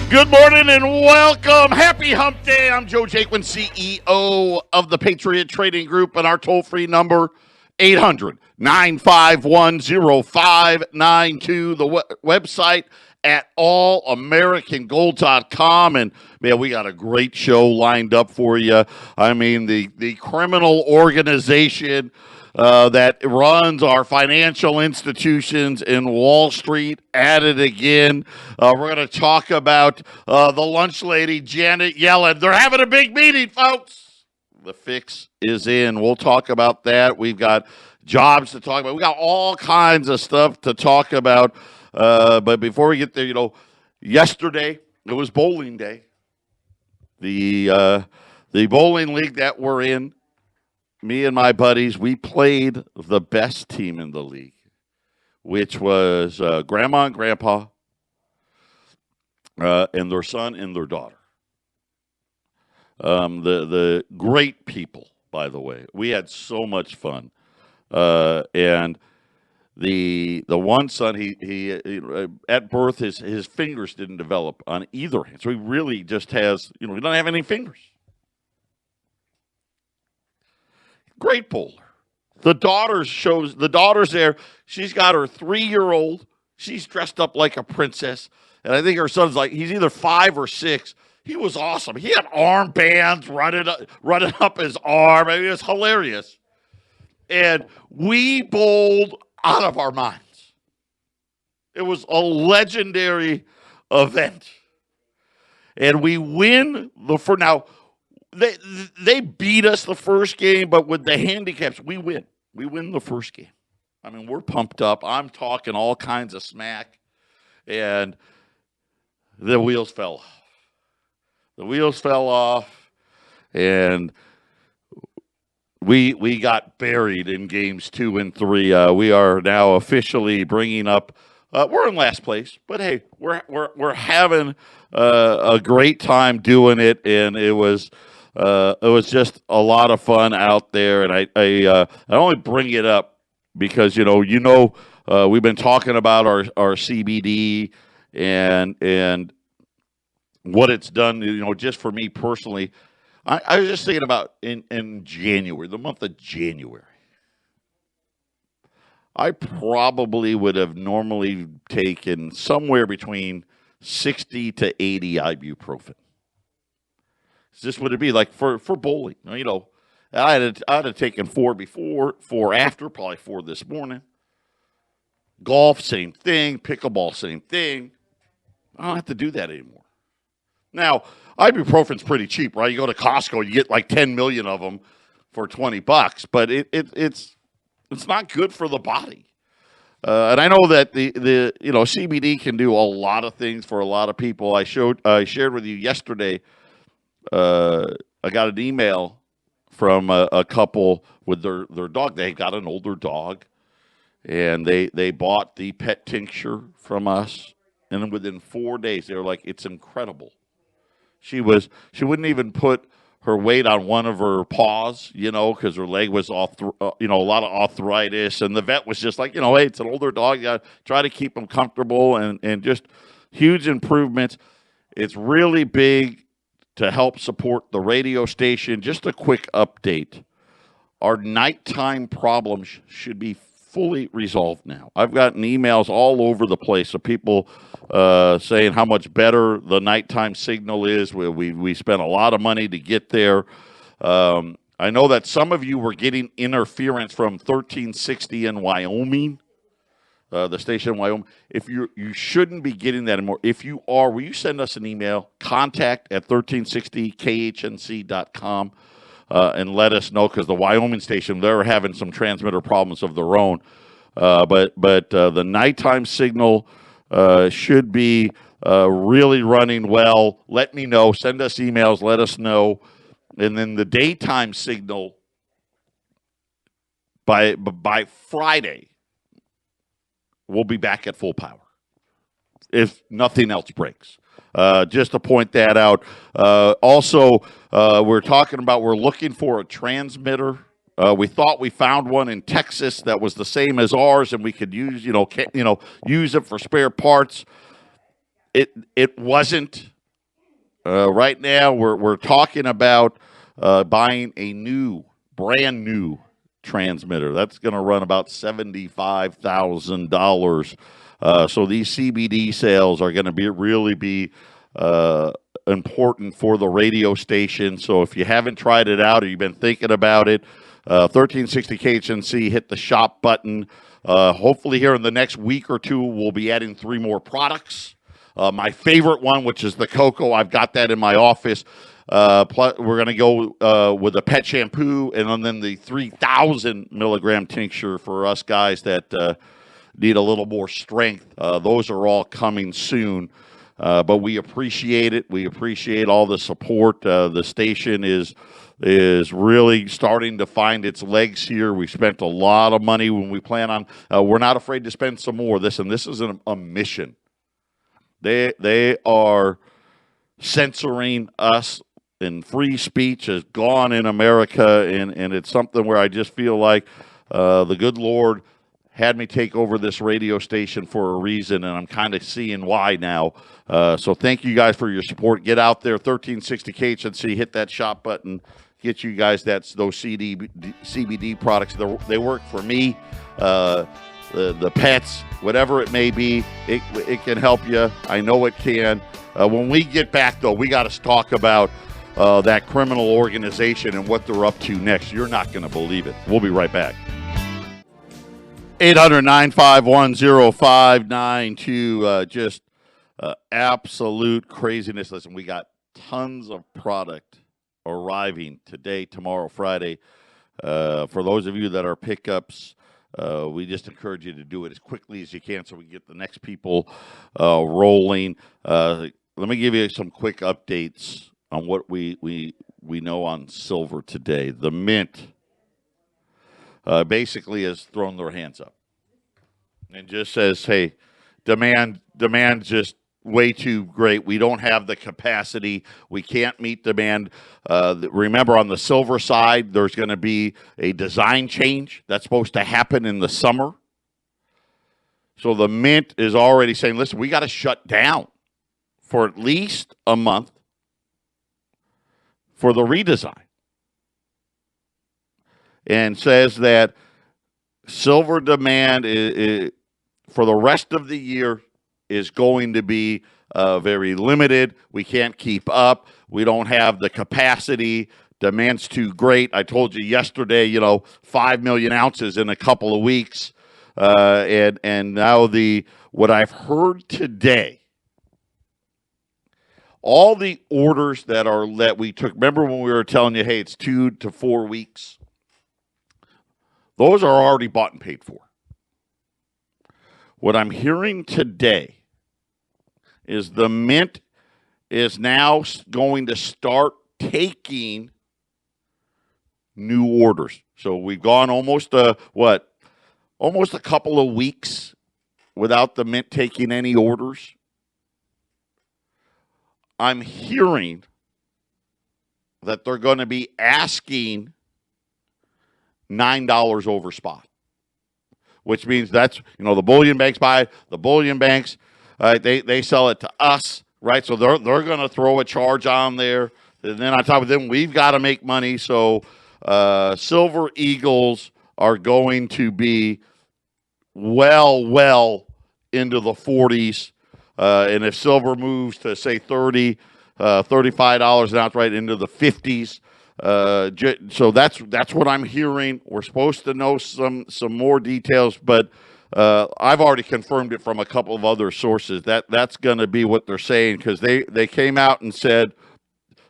Good morning and welcome. Happy Hump Day. I'm Joe Jaquin, CEO of the Patriot Trading Group, and our toll-free number, 800-951-0592. The website at allamericangold.com. And, man, we got a great show lined up for you. I mean, the criminal organization that runs our financial institutions in Wall Street at it again. We're going to talk about the lunch lady, Janet Yellen. They're having a big meeting, folks. The fix is in. We'll talk about that. We've got jobs to talk about. We got all kinds of stuff to talk about. But before we get there, yesterday it was bowling day. The bowling league that we're in, me and my buddies, we played the best team in the league, which was Grandma and Grandpa and their son and their daughter. The great people, by the way. We had so much fun. And the one son, he at birth, his fingers didn't develop on either hand. So he really just has, he doesn't have any fingers. Great bowler. The daughter's there. She's got her 3-year-old. She's dressed up like a princess. And I think her son's he's either 5 or 6. He was awesome. He had armbands running up his arm. I mean, it was hilarious. And we bowled out of our minds. It was a legendary event. And we win now. They beat us the first game, but with the handicaps, we win. We win the first game. I mean, we're pumped up. I'm talking all kinds of smack, and the wheels fell off. The wheels fell off, and we got buried in games 2 and 3. We are now officially bringing up. We're in last place, but hey, we're having a great time doing it, and it was just a lot of fun out there. And I only bring it up because we've been talking about our CBD and what it's done. Just for me personally, I was just thinking about in January, the month of January. I probably would have normally taken somewhere between 60 to 80 ibuprofen. This would it be like for bowling? I had taken 4 before, 4 after, probably 4 this morning. Golf, same thing. Pickleball, same thing. I don't have to do that anymore. Now, ibuprofen's pretty cheap, right? You go to Costco, you get like 10 million of them for $20, but it's not good for the body. And I know that the CBD can do a lot of things for a lot of people. I shared with you yesterday. I got an email from a couple with their dog. They got an older dog, and they bought the pet tincture from us. And then within 4 days, they were like, "It's incredible." She wouldn't even put her weight on one of her paws, because her leg was a lot of arthritis. And the vet was just like, hey, it's an older dog. You got to try to keep them comfortable and just huge improvements. It's really big to help support the radio station. Just a quick update. Our nighttime problems should be fully resolved now. I've gotten emails all over the place of people saying how much better the nighttime signal is. We spent a lot of money to get there. I know that some of you were getting interference from 1360 in Wyoming, the station in Wyoming. If you shouldn't be getting that anymore. If you are, will you send us an email, contact@1360khnc.com, and let us know, because the Wyoming station, they're having some transmitter problems of their own. But the nighttime signal should be really running well. Let me know. Send us emails. Let us know. And then the daytime signal by Friday, we'll be back at full power if nothing else breaks. Just to point that out. Also, we're looking for a transmitter. We thought we found one in Texas that was the same as ours, and we could use it for spare parts. It wasn't. Right now, we're talking about buying a brand new transmitter. That's going to run about $75,000. So these CBD sales are going to really be important for the radio station. So if you haven't tried it out or you've been thinking about it, 1360 KHNC, hit the shop button. Hopefully here in the next week or two, we'll be adding 3 more products. My favorite one, which is the cocoa, I've got that in my office. Plus, we're going to go with a pet shampoo and then the 3,000 milligram tincture for us guys that need a little more strength. Those are all coming soon. But we appreciate it. We appreciate all the support. The station is really starting to find its legs here. We spent a lot of money when we plan on. We're not afraid to spend some more. This is a mission. They are censoring us, and free speech is gone in America, and it's something where I just feel like the good Lord had me take over this radio station for a reason, and I'm kind of seeing why now. So thank you guys for your support. Get out there, 1360 KHNC, hit that shop button, get you guys those CBD products. They work for me. The pets, whatever it may be, it can help you. I know it can. When we get back, though, we got to talk about that criminal organization and what they're up to next. You're not going to believe it. We'll be right back. 800-951-0592. Just absolute craziness. Listen, we got tons of product arriving today, tomorrow, Friday. For those of you that are pickups, we just encourage you to do it as quickly as you can so we can get the next people rolling. Let me give you some quick updates on what we know on silver today. The Mint basically has thrown their hands up and just says, hey, demand just way too great. We don't have the capacity. We can't meet demand. Remember, on the silver side, there's going to be a design change that's supposed to happen in the summer. So the Mint is already saying, listen, we got to shut down for at least a month for the redesign. And says that silver demand for the rest of the year is going to be very limited. We can't keep up. We don't have the capacity. Demand's too great. I told you yesterday, 5 million ounces in a couple of weeks. And now what I've heard today, all the orders that we took, remember when we were telling you, hey, it's 2 to 4 weeks? Those are already bought and paid for. What I'm hearing today is the Mint is now going to start taking new orders. So we've gone almost a couple of weeks without the Mint taking any orders. I'm hearing that they're going to be asking $9 over spot, which means that's, the bullion banks buy it. The bullion banks, they sell it to us, right? So they're going to throw a charge on there. And then on top of them, we've got to make money. So Silver Eagles are going to be well into the 40s. And if silver moves to, say, $30, $35 an ounce, right into the 50s, so that's what I'm hearing. We're supposed to know some more details, but I've already confirmed it from a couple of other sources. That's going to be what they're saying, because they came out and said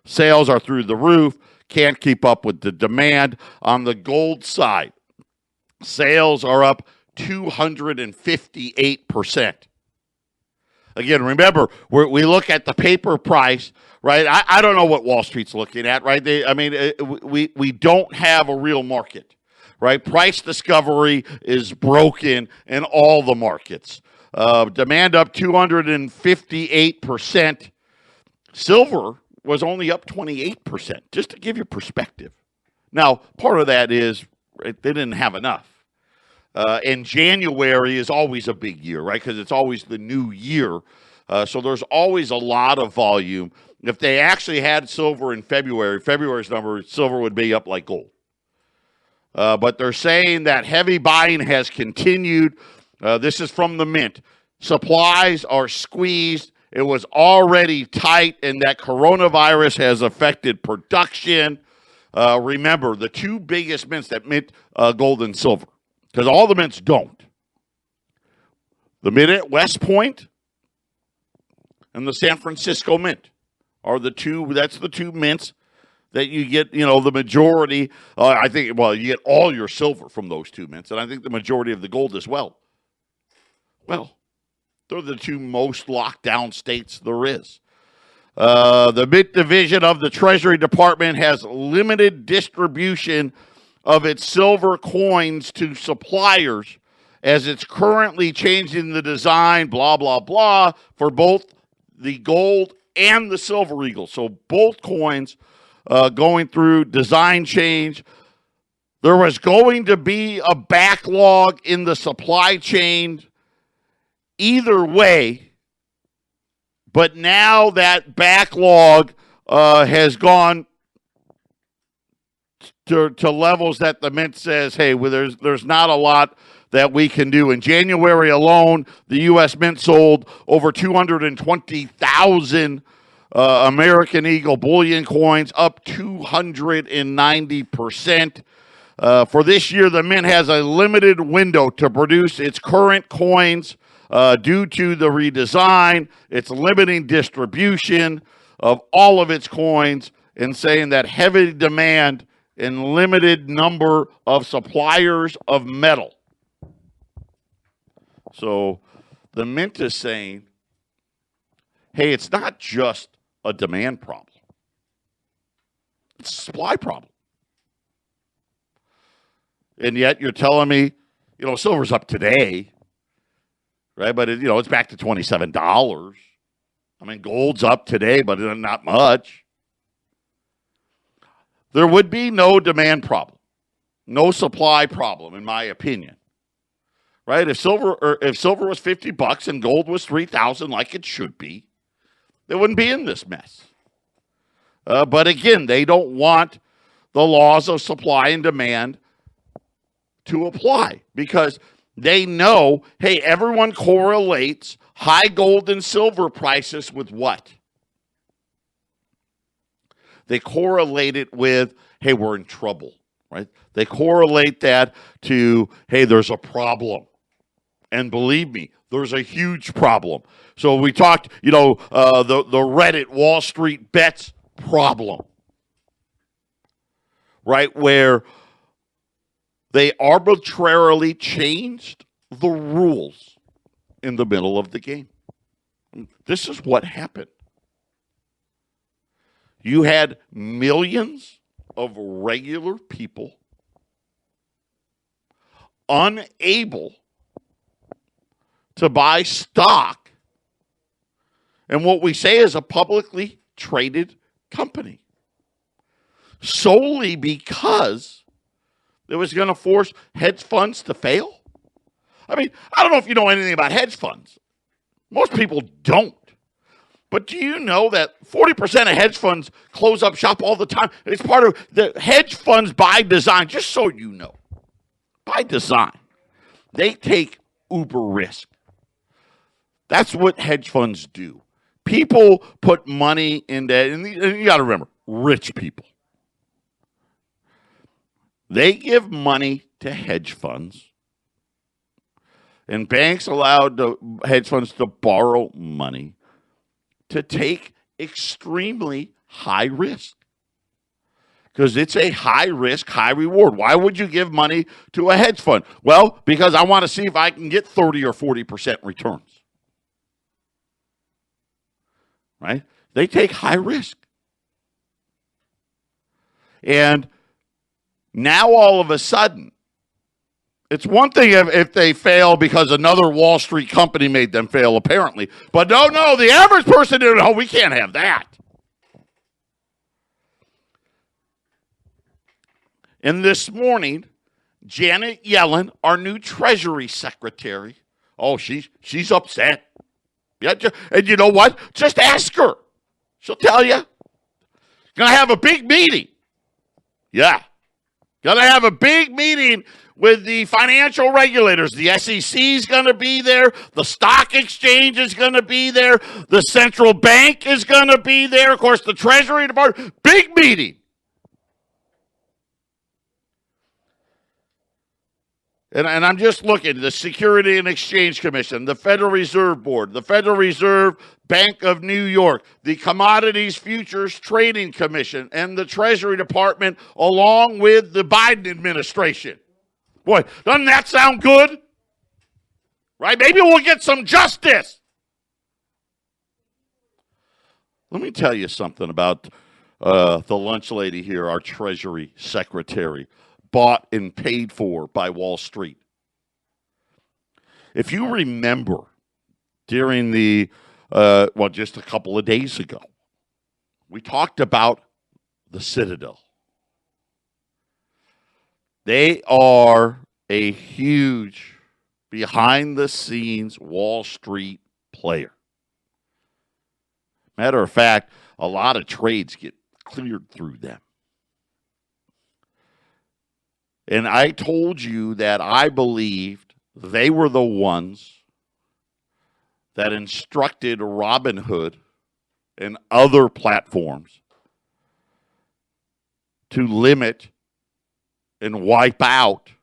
sales are through the roof, can't keep up with the demand. On the gold side, sales are up 258%. Again, remember, we look at the paper price, right? I don't know what Wall Street's looking at, right? We don't have a real market, right? Price discovery is broken in all the markets. Demand up 258%. Silver was only up 28%, just to give you perspective. Now, part of that is they didn't have enough. And January is always a big year, right? Because it's always the new year. So there's always a lot of volume. if they actually had silver in February, February's number, silver would be up like gold. But they're saying that heavy buying has continued. This is from the Mint. Supplies are squeezed. It was already tight, and that coronavirus has affected production. Remember, the two biggest mints that mint gold and silver, because all the mints don't. The Mint at West Point and the San Francisco Mint are the two. That's the two mints that you get, the majority. I think, you get all your silver from those two mints, and I think the majority of the gold as well. Well, they're the two most locked down states there is. The Mint Division of the Treasury Department has limited distribution of its silver coins to suppliers as it's currently changing the design, blah, blah, blah, for both the gold and the silver eagle. So both coins going through design change. There was going to be a backlog in the supply chain either way, but now that backlog has gone to levels that the Mint says, hey, well, there's not a lot that we can do. In January alone, the U.S. Mint sold over 220,000 American Eagle bullion coins, up 290%. For this year, the Mint has a limited window to produce its current coins due to the redesign. It's limiting distribution of all of its coins and saying that heavy demand and limited number of suppliers of metal. So the Mint is saying, hey, it's not just a demand problem. It's a supply problem. And yet you're telling me, silver's up today, right? But, it's back to $27. I mean, gold's up today, but not much. There would be no demand problem, no supply problem, in my opinion. Right? If silver was $50 and gold was $3,000, like it should be, they wouldn't be in this mess. But again, they don't want the laws of supply and demand to apply because they know, hey, everyone correlates high gold and silver prices with what? They correlate it with, hey, we're in trouble, right? They correlate that to, hey, there's a problem. And believe me, there's a huge problem. So we talked, the Reddit Wall Street bets problem, right? Where they arbitrarily changed the rules in the middle of the game. This is what happened. You had millions of regular people unable to buy stock and what we say is a publicly traded company solely because it was going to force hedge funds to fail. I mean, I don't know if you know anything about hedge funds. Most people don't. But do you know that 40% of hedge funds close up shop all the time? It's part of the hedge funds by design, just so you know. By design. They take uber risk. That's what hedge funds do. People put money in that, and you got to remember, rich people. They give money to hedge funds, and banks allowed the hedge funds to borrow money to take extremely high risk. Because it's a high risk, high reward. Why would you give money to a hedge fund? Well, because I want to see if I can get 30 or 40% returns. Right? They take high risk. And now all of a sudden, it's one thing if they fail because another Wall Street company made them fail, apparently. But no, the average person didn't know. We can't have that. And this morning, Janet Yellen, our new Treasury Secretary, she's upset. Yeah, and you know what? Just ask her. She'll tell you. Going to have a big meeting. Yeah. Going to have a big meeting with the financial regulators. The SEC is going to be there. The stock exchange is going to be there. The central bank is going to be there. Of course, the Treasury Department. Big meeting. And I'm just looking, the Security and Exchange Commission, the Federal Reserve Board, the Federal Reserve Bank of New York, the Commodities Futures Trading Commission, and the Treasury Department, along with the Biden administration. Boy, doesn't that sound good? Right? Maybe we'll get some justice. Let me tell you something about the lunch lady here, our Treasury Secretary. Bought and paid for by Wall Street. If you remember, during the, just a couple of days ago, we talked about the Citadel. They are a huge, behind-the-scenes Wall Street player. Matter of fact, a lot of trades get cleared through them. And I told you that I believed they were the ones that instructed Robinhood and other platforms to limit and wipe out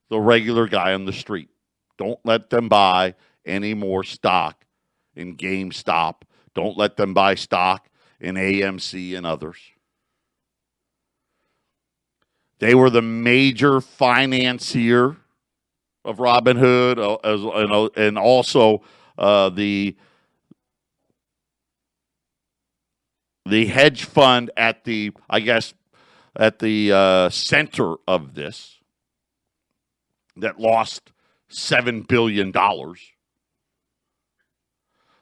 the regular guy on the street. Don't let them buy any more stock in GameStop. Don't let them buy stock in AMC and others. They were the major financier of Robinhood, and also the hedge fund at the center of this that lost $7 billion.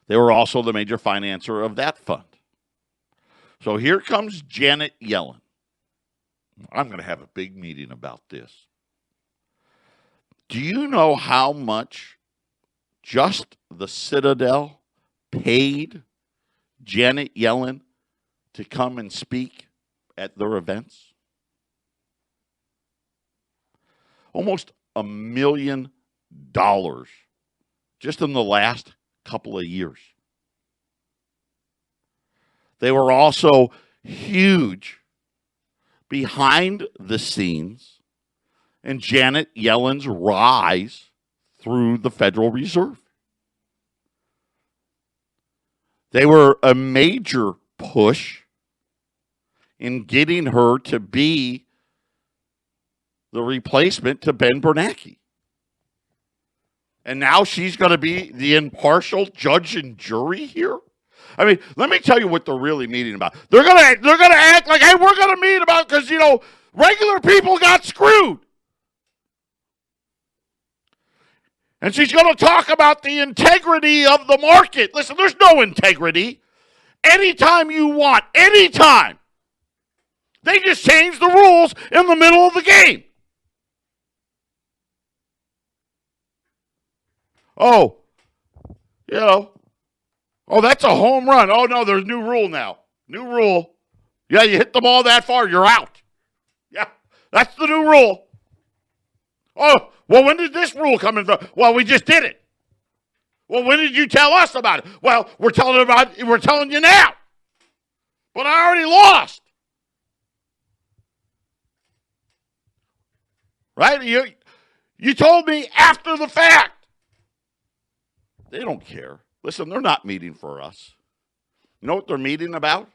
They were also the major financer of that fund. So here comes Janet Yellen. I'm going to have a big meeting about this. Do you know how much just the Citadel paid Janet Yellen to come and speak at their events? Almost $1 million just in the last couple of years. They were also huge behind the scenes in Janet Yellen's rise through the Federal Reserve. They were a major push in getting her to be the replacement to Ben Bernanke. And now she's going to be the impartial judge and jury here? I mean, let me tell you what they're really meeting about. They're gonna act like, hey, we're gonna meet about because regular people got screwed. And she's gonna talk about the integrity of the market. Listen, there's no integrity. Anytime you want, anytime. They just change the rules in the middle of the game. Oh, oh, that's a home run. Oh, no, there's a new rule now. New rule. Yeah, you hit the ball that far, you're out. Yeah, that's the new rule. Oh, well, when did this rule come in? Well, we just did it. Well, when did you tell us about it? Well, we're telling you now. But I already lost. Right? You told me after the fact. They don't care. Listen, they're not meeting for us. You know what they're meeting about?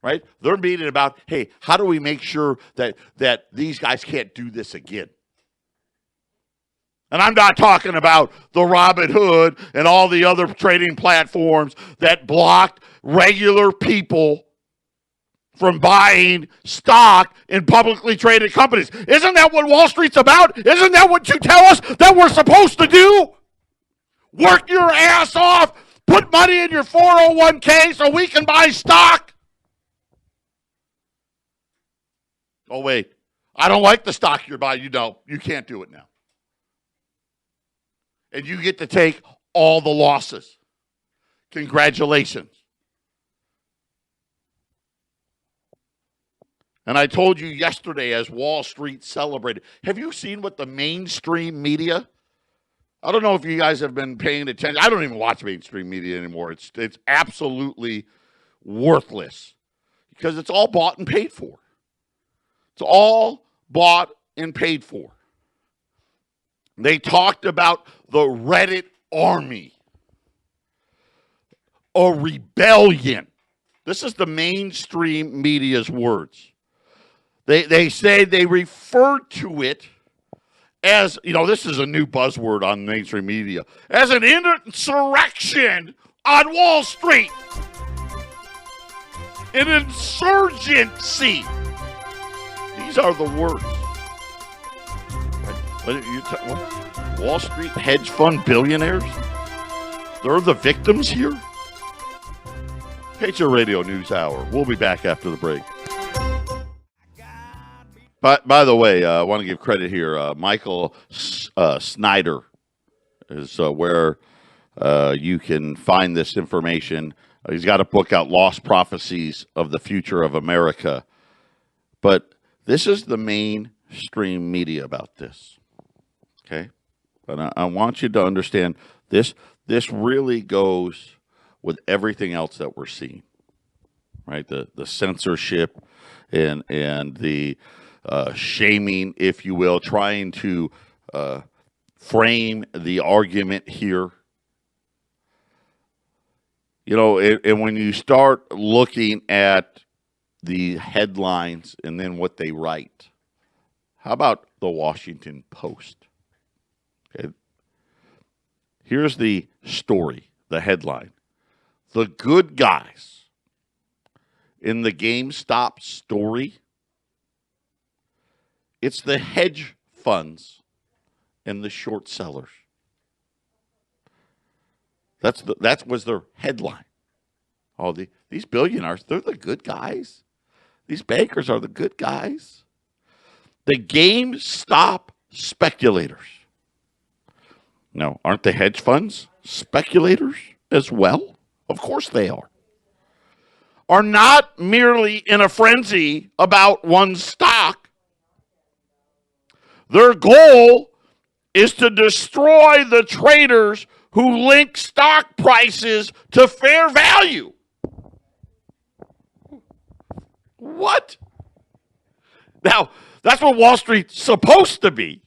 Right? They're meeting about, hey, how do we make sure that these guys can't do this again? And I'm not talking about the Robinhood and all the other trading platforms that blocked regular people from buying stock in publicly traded companies. Isn't that what Wall Street's about? Isn't that what you tell us that we're supposed to do? Work your ass off, put money in your 401k so we can buy stock. Oh, wait. I don't like the stock you're buying. You can't do it now. And you get to take all the losses. Congratulations. And I told you yesterday as Wall Street celebrated. Have you seen what the mainstream media? I don't know if you guys have been paying attention. I don't even watch mainstream media anymore. It's absolutely worthless because it's all bought and paid for. It's all bought and paid for. They talked about the Reddit army, a rebellion. This is the mainstream media's words. They say they refer to it as, this is a new buzzword on mainstream media, as an insurrection on Wall Street. An insurgency. These are the words. What? Wall Street hedge fund billionaires? They're the victims here? Patriot Radio News Hour. We'll be back after the break. By the way, I want to give credit here. Michael Snyder is where you can find this information. He's got a book out, Lost Prophecies of the Future of America. But this is the mainstream media about this. Okay? And I want you to understand this really goes with everything else that we're seeing. Right? The censorship and the shaming, if you will, trying to frame the argument here. And when you start looking at the headlines and then what they write, how about the Washington Post? Okay. Here's the story, the headline. The good guys in the GameStop story, it's the hedge funds and the short sellers. That was their headline. These billionaires, they're the good guys. These bankers are the good guys. The GameStop speculators. Now, aren't the hedge funds speculators as well? Of course they are not merely in a frenzy about one stock. Their goal is to destroy the traders who link stock prices to fair value. What? Now, that's what Wall Street's supposed to be.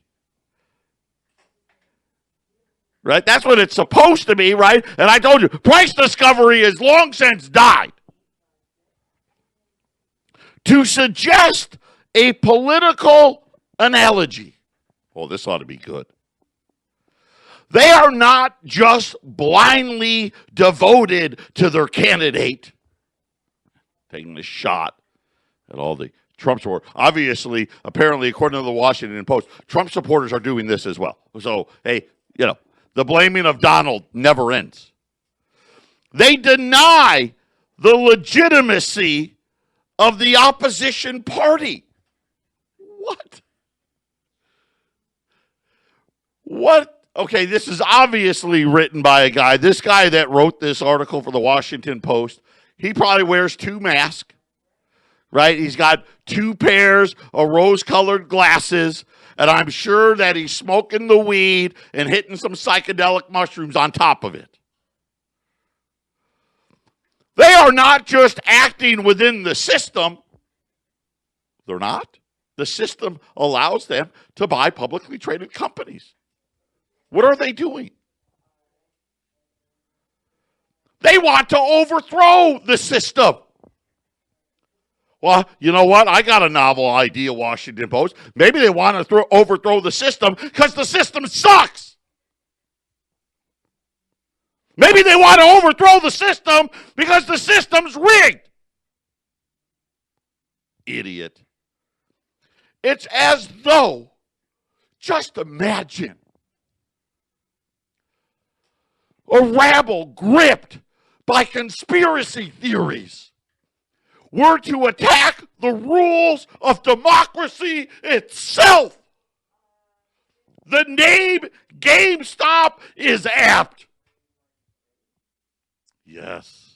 Right? That's what it's supposed to be, right? And I told you, price discovery has long since died. To suggest a political analogy. Well, this ought to be good. They are not just blindly devoted to their candidate, taking a shot at all the Trump supporters. Obviously, apparently, according to the Washington Post, Trump supporters are doing this as well. So, hey, the blaming of Donald never ends. They deny the legitimacy of the opposition party. What? Okay, this is obviously written by a guy. This guy that wrote this article for the Washington Post, he probably wears two masks, right? He's got two pairs of rose-colored glasses, and I'm sure that he's smoking the weed and hitting some psychedelic mushrooms on top of it. They are not just acting within the system. They're not. The system allows them to buy publicly traded companies. What are they doing? They want to overthrow the system. Well, you know what? I got a novel idea, Washington Post. Maybe they want to overthrow the system because the system sucks. Maybe they want to overthrow the system because the system's rigged. Idiot. It's as though, just imagine, a rabble gripped by conspiracy theories were to attack the rules of democracy itself. The name GameStop is apt. Yes.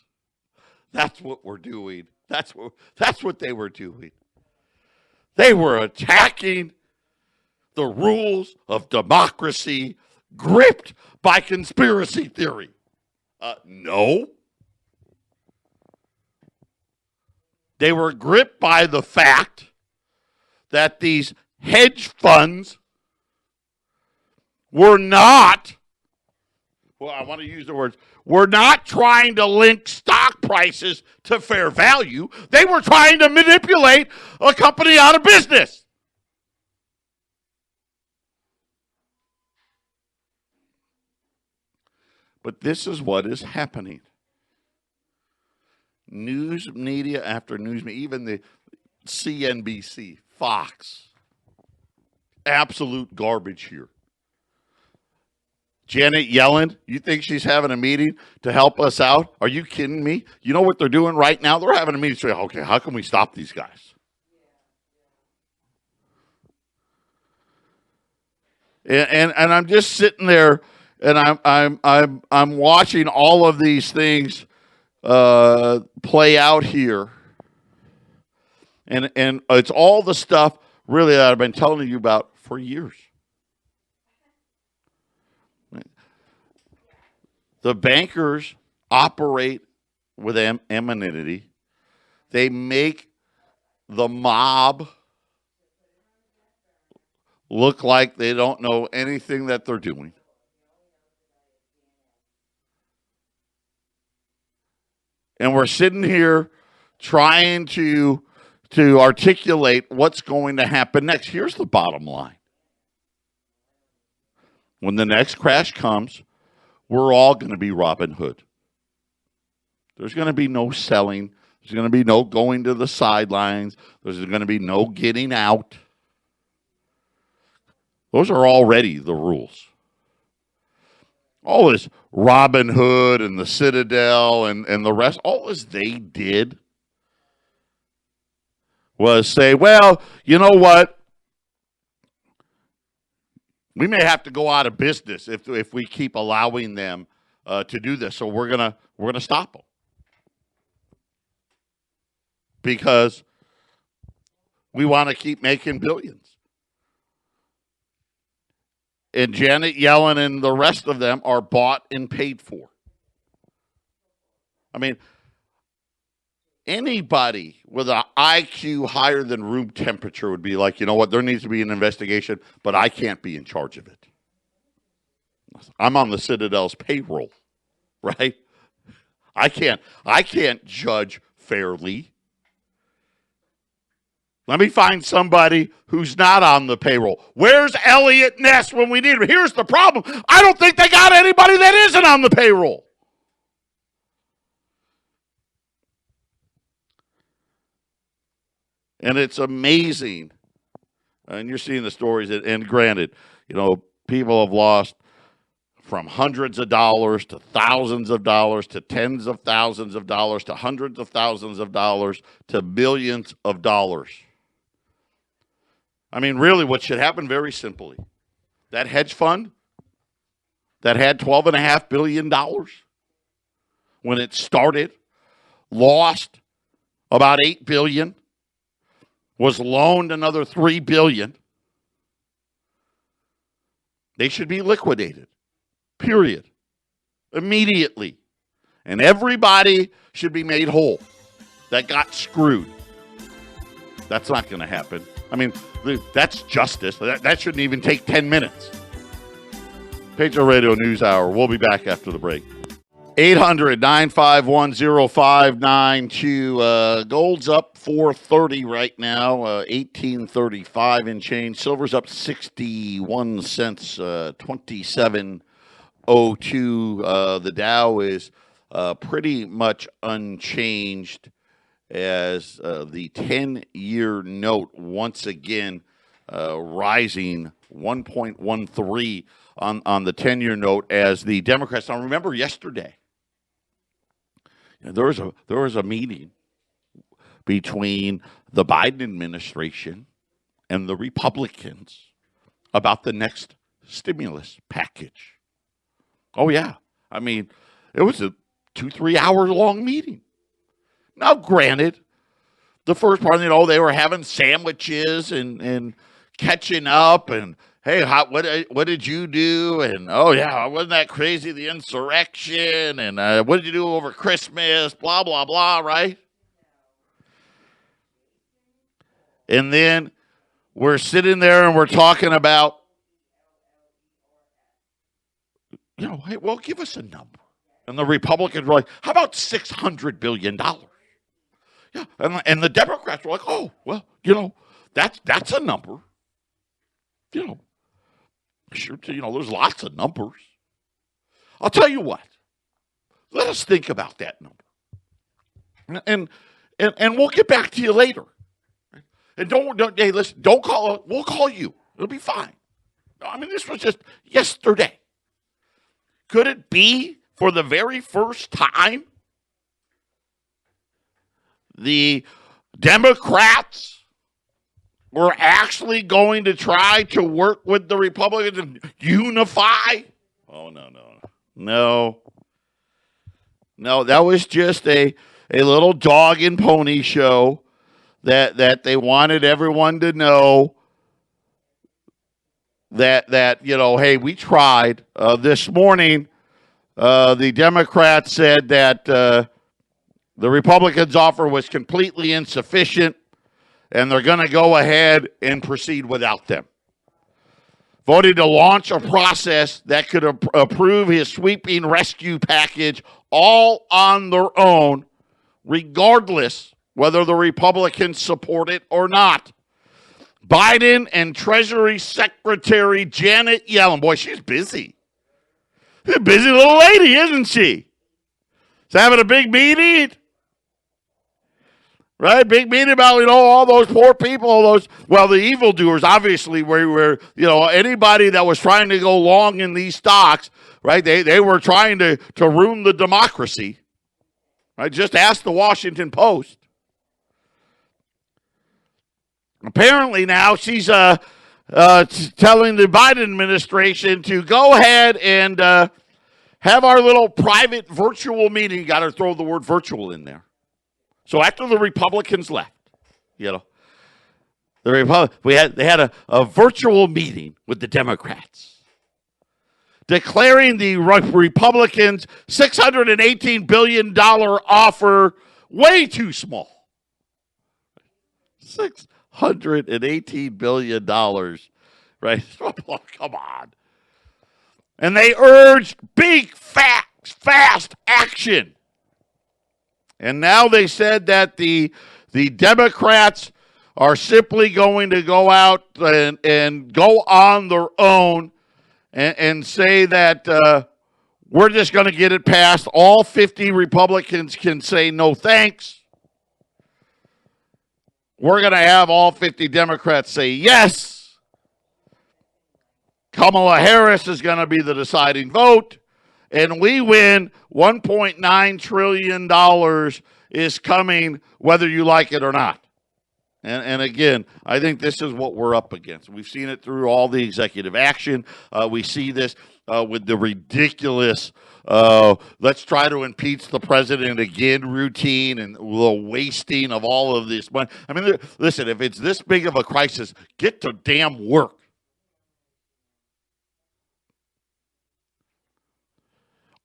That's what we're doing. That's what they were doing. They were attacking the rules of democracy gripped by conspiracy theory. No. They were gripped by the fact that these hedge funds were not, well, I want to use the words, were not trying to link stock prices to fair value. They were trying to manipulate a company out of business. But this is what is happening. News media after news media, even the CNBC, Fox, absolute garbage here. Janet Yellen, you think she's having a meeting to help us out? Are you kidding me? You know what they're doing right now? They're having a meeting to say, okay, how can we stop these guys? And I'm just sitting there, and I'm watching all of these things play out here, and it's all the stuff really that I've been telling you about for years. The bankers operate with anonymity. They make the mob look like they don't know anything that they're doing. And we're sitting here trying to articulate what's going to happen next. Here's the bottom line. When the next crash comes, we're all going to be Robin Hood. There's going to be no selling. There's going to be no going to the sidelines. There's going to be no getting out. Those are already the rules. All this Robin Hood and the Citadel and the rest, all this they did was say, well, you know what? We may have to go out of business if we keep allowing them to do this. So we're gonna stop them because we want to keep making billions. And Janet Yellen and the rest of them are bought and paid for. I mean, anybody with an IQ higher than room temperature would be like, you know what, there needs to be an investigation, but I can't be in charge of it. I'm on the Citadel's payroll, right? I can't judge fairly. Let me find somebody who's not on the payroll. Where's Elliot Ness when we need him? Here's the problem. I don't think they got anybody that isn't on the payroll. And it's amazing. And you're seeing the stories. And granted, you know, people have lost from hundreds of dollars to thousands of dollars to tens of thousands of dollars to hundreds of thousands of dollars to billions of dollars. I mean, really, what should happen very simply, that hedge fund that had $12.5 billion when it started, lost about $8 billion, was loaned another $3 billion. They should be liquidated, period, immediately. And everybody should be made whole that got screwed. That's not going to happen. I mean, that's justice. That shouldn't even take 10 minutes. Patriot Radio News Hour. We'll be back after the break. 800-951-0592. Gold's up 430 right now, 1835 and change. Silver's up 61 cents, 2702. The Dow is pretty much unchanged as the 10-year note once again rising 1.13 on the 10-year note as the Democrats. Now, remember yesterday, there was a meeting between the Biden administration and the Republicans about the next stimulus package. Oh, yeah. I mean, it was a 2-3 hour long meeting. Now, granted, the first part, they were having sandwiches and catching up and, hey, what did you do? And, oh, yeah, wasn't that crazy, the insurrection? And what did you do over Christmas? Blah, blah, blah, right? And then we're sitting there and we're talking about, hey, well, give us a number. And the Republicans were like, how about $600 billion? Yeah, and the Democrats were like, oh, well, that's a number. Sure, there's lots of numbers. I'll tell you what. Let us think about that number. And we'll get back to you later. And hey, listen, don't call. We'll call you. It'll be fine. I mean, this was just yesterday. Could it be for the very first time the Democrats were actually going to try to work with the Republicans and unify? Oh, no. No, that was just a little dog and pony show that they wanted everyone to know that hey, we tried. This morning, the Democrats said that the Republicans' offer was completely insufficient, and they're going to go ahead and proceed without them. Voted to launch a process that could approve his sweeping rescue package all on their own, regardless whether the Republicans support it or not. Biden and Treasury Secretary Janet Yellen, boy, she's busy. She's a busy little lady, isn't she? She's having a big meeting. Right? Big meeting about, all those poor people, the evildoers, obviously, where anybody that was trying to go long in these stocks, right? They were trying to ruin the democracy. Right? Just ask the Washington Post. Apparently now she's telling the Biden administration to go ahead and have our little private virtual meeting. You got to throw the word virtual in there. So after the Republicans left, they had a virtual meeting with the Democrats, declaring the Republicans' $618 billion offer way too small. $618 billion, right? Oh, come on. And they urged big, fast action. And now they said that the Democrats are simply going to go out and go on their own and say that we're just going to get it passed. All 50 Republicans can say no thanks. We're going to have all 50 Democrats say yes. Kamala Harris is going to be the deciding vote. And we win. $1.9 trillion is coming whether you like it or not. And again, I think this is what we're up against. We've seen it through all the executive action. We see this with the ridiculous let's try to impeach the president again routine and the wasting of all of this money. I mean, listen, if it's this big of a crisis, get to damn work.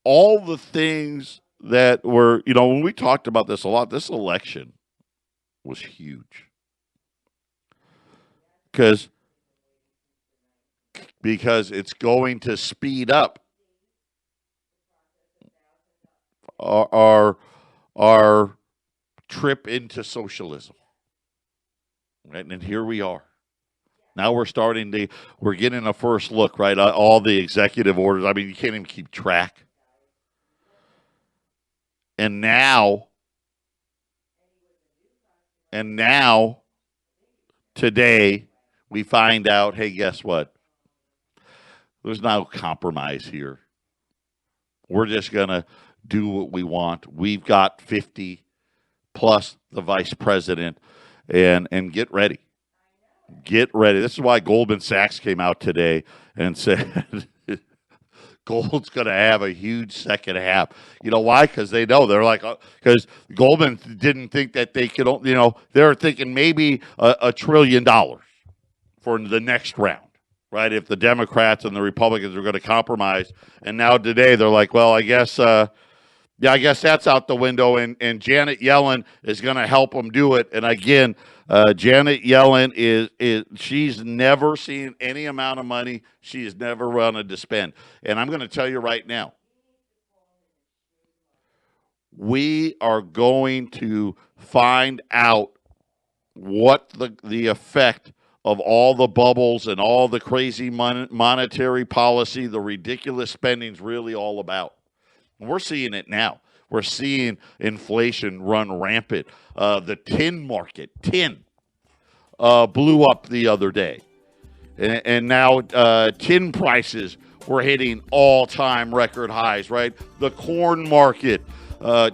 All the things that were, when we talked about this a lot, this election was huge. Because it's going to speed up our trip into socialism. Right? And here we are. Now we're getting a first look, right? All the executive orders. I mean, you can't even keep track. And now, today, we find out, hey, guess what? There's no compromise here. We're just going to do what we want. We've got 50 plus the vice president, and get ready. Get ready. This is why Goldman Sachs came out today and said, gold's going to have a huge second half. You know why? Because they know they're like, because Goldman didn't think that they could, they're thinking maybe $1 trillion for the next round, right? If the Democrats and the Republicans are going to compromise. And now today they're like, well, I guess that's out the window. And Janet Yellen is going to help them do it. And again, Janet Yellen she's never seen any amount of money she's never wanted to spend. And I'm going to tell you right now, we are going to find out what the effect of all the bubbles and all the crazy monetary policy, the ridiculous spending is really all about. And we're seeing it now. We're seeing inflation run rampant. The tin market, blew up the other day. And now tin prices were hitting all-time record highs, right? The corn market,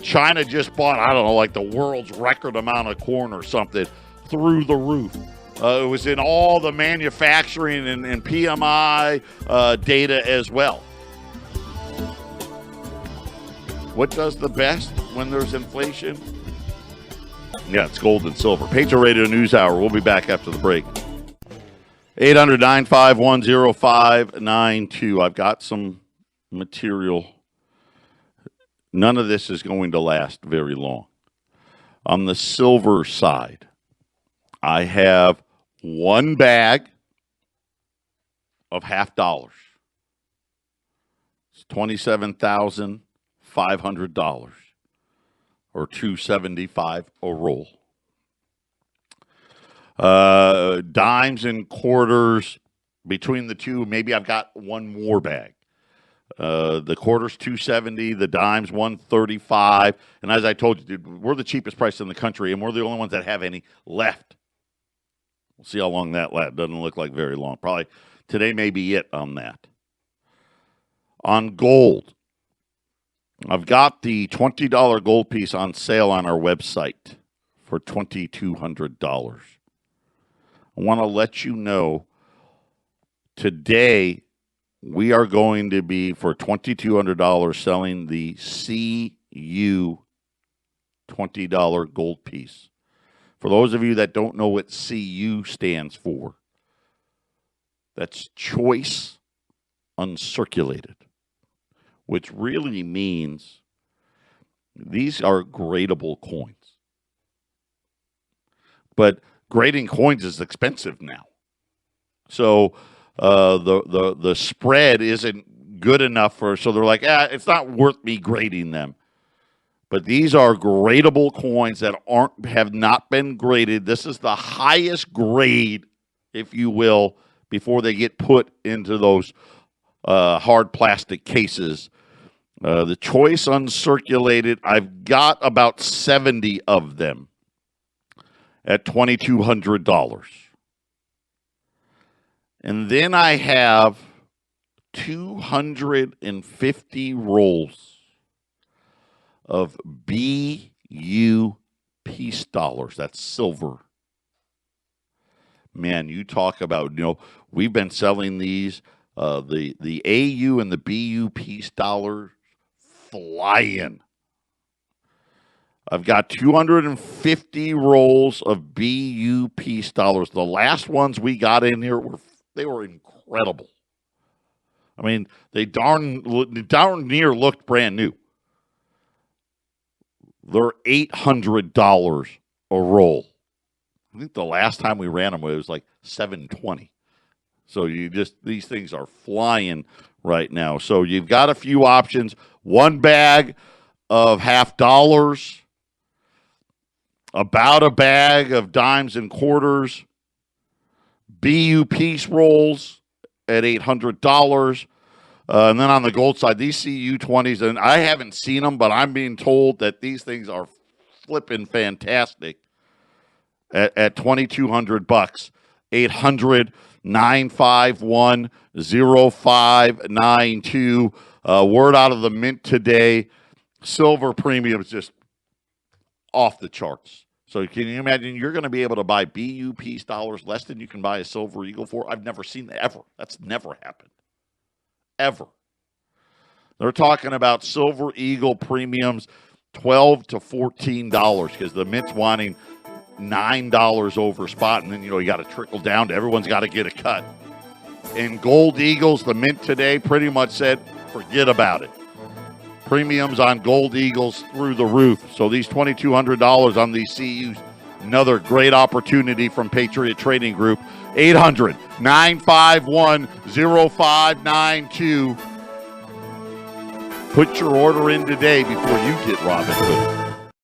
China just bought, I don't know, like the world's record amount of corn or something, through the roof. It was in all the manufacturing and PMI data as well. What does the best when there's inflation? Yeah, it's gold and silver. Patriot Radio News Hour. We'll be back after the break. 800-951-0592. I've got some material. None of this is going to last very long. On the silver side, I have one bag of $50. It's $27,500 or $275 a roll. Dimes and quarters between the two. Maybe I've got one more bag. The quarters $270, the dimes $135, and as I told you, dude, we're the cheapest price in the country, and we're the only ones that have any left. We'll see how long that lasts. Doesn't look like very long. Probably today may be it on that. On gold, I've got the $20 gold piece on sale on our website for $2,200. I want to let you know today we are going to be, for $2,200, selling the CU $20 gold piece. For those of you that don't know what CU stands for, that's choice uncirculated, which really means these are gradable coins. But grading coins is expensive now. So the spread isn't good enough so they're like, it's not worth me grading them. But these are gradable coins that have not been graded. This is the highest grade, if you will, before they get put into those hard plastic cases. The choice uncirculated, I've got about 70 of them at $2,200. And then I have 250 rolls of BU peace dollars. That's silver. Man, you talk about, we've been selling these, the AU and the BU peace dollars flying. I've got 250 rolls of BU peace dollars. The last ones we got in here were incredible. I mean, they darn near looked brand new. They're $800 a roll. I think the last time we ran them, it was like $720. So these things are flying right now. So you've got a few options. One bag of $50, about a bag of dimes and quarters, BU piece rolls at $800. And then on the gold side, these CU 20s, and I haven't seen them, but I'm being told that these things are flipping fantastic at $2,200. 800-951-0592. Word out of the mint today, silver premium is just off the charts. So can you imagine you're going to be able to buy BU peace dollars less than you can buy a silver eagle for? I've never seen that ever. That's never happened. Ever. They're talking about Silver Eagle premiums $12 to $14 because the Mint's wanting $9 over spot, and then you got to trickle down to everyone's got to get a cut. And Gold Eagles, the Mint today pretty much said, forget about it. Premiums on Gold Eagles through the roof. So these $2,200 on these CUs, another great opportunity from Patriot Trading Group. 800-951-0592. Put your order in today before you get Robinhood.